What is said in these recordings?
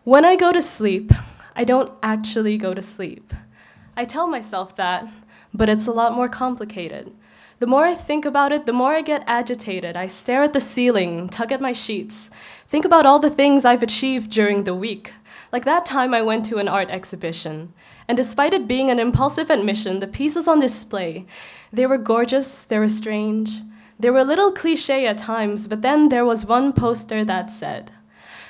When I go to sleep, I don't actually go to sleep. I tell myself that, but it's a lot more complicated. The more I think about it, the more I get agitated. I stare at the ceiling, tug at my sheets, think about all the things I've achieved during the week. Like that time I went to an art exhibition, and despite it being an impulsive admission, the pieces on display, they were gorgeous, they were strange, they were a little cliché at times, but then there was one poster that said,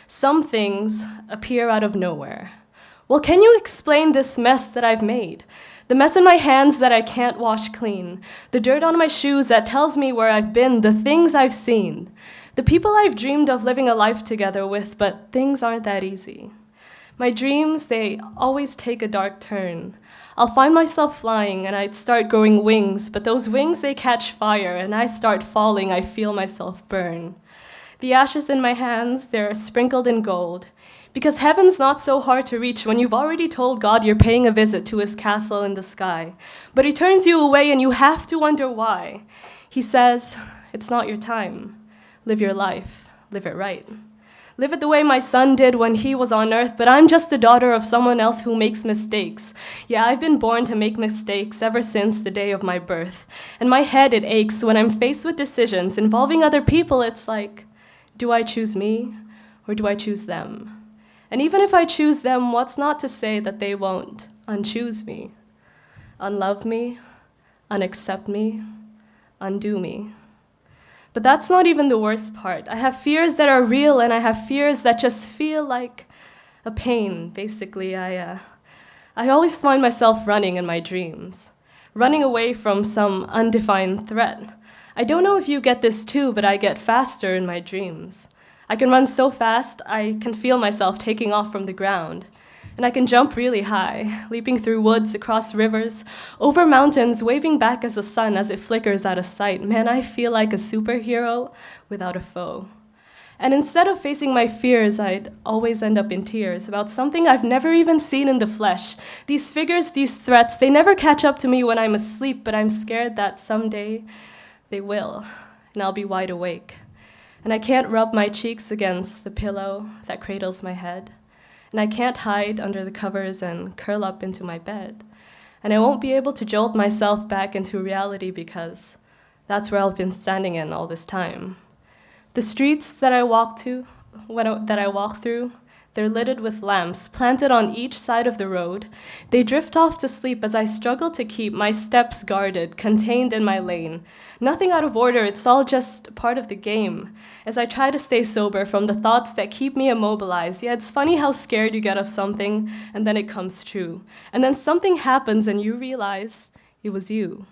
"Some things appear out of nowhere." Well, can you explain this mess that I've made? The mess in my hands that I can't wash clean, the dirt on my shoes that tells me where I've been, the things I've seen, the people I've dreamed of living a life together with, but things aren't that easy. My dreams, they always take a dark turn. I'll find myself flying and I'd start growing wings, but those wings, they catch fire and I start falling, I feel myself burn. The ashes in my hands, they're sprinkled in gold. Because heaven's not so hard to reach when you've already told God you're paying a visit to his castle in the sky. But he turns you away and you have to wonder why. He says, "It's not your time. Live your life. Live it right. Live it the way my son did when he was on earth, but I'm just the daughter of someone else who makes mistakes. Yeah, I've been born to make mistakes ever since the day of my birth. And my head, it aches when I'm faced with decisions involving other people. It's like, do I choose me or do I choose them? And even if I choose them, what's not to say that they won't unchoose me, unlove me, unaccept me, undo me?" But that's not even the worst part. I have fears that are real, and I have fears that just feel like a pain. Basically, I always find myself running in my dreams, running away from some undefined threat. I don't know if you get this too, but I get faster in my dreams. I can run so fast, I can feel myself taking off from the ground. And I can jump really high, leaping through woods, across rivers, over mountains, waving back as the sun as it flickers out of sight. Man, I feel like a superhero without a foe. And instead of facing my fears, I'd always end up in tears about something I've never even seen in the flesh. These figures, these threats, they never catch up to me when I'm asleep, but I'm scared that someday they will, and I'll be wide awake. And I can't rub my cheeks against the pillow that cradles my head. And I can't hide under the covers and curl up into my bed. And I won't be able to jolt myself back into reality because that's where I've been standing in all this time. The streets that I walk through, they're littered with lamps planted on each side of the road. They drift off to sleep as I struggle to keep my steps guarded, contained in my lane. Nothing out of order, it's all just part of the game. As I try to stay sober from the thoughts that keep me immobilized. Yeah, it's funny how scared you get of something and then it comes true. And then something happens and you realize it was you.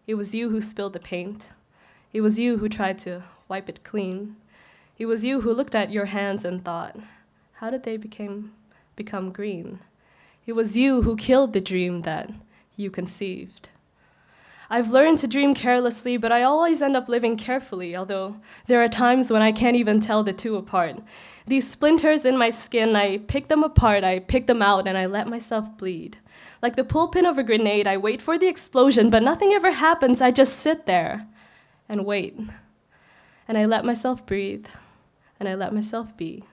It was you who spilled the paint. It was you who tried to wipe it clean. It was you who looked at your hands and thought, how did they become green? It was you who killed the dream that you conceived. I've learned to dream carelessly, but I always end up living carefully, although there are times when I can't even tell the two apart. These splinters in my skin, I pick them apart, I pick them out, and I let myself bleed. Like the pull pin of a grenade, I wait for the explosion, but nothing ever happens. I just sit there and wait. And I let myself breathe, and I let myself be.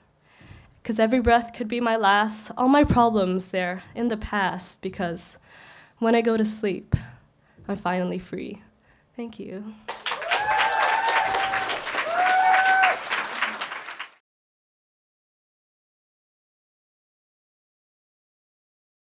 Because every breath could be my last. All my problems, they're in the past, because when I go to sleep, I'm finally free. Thank you.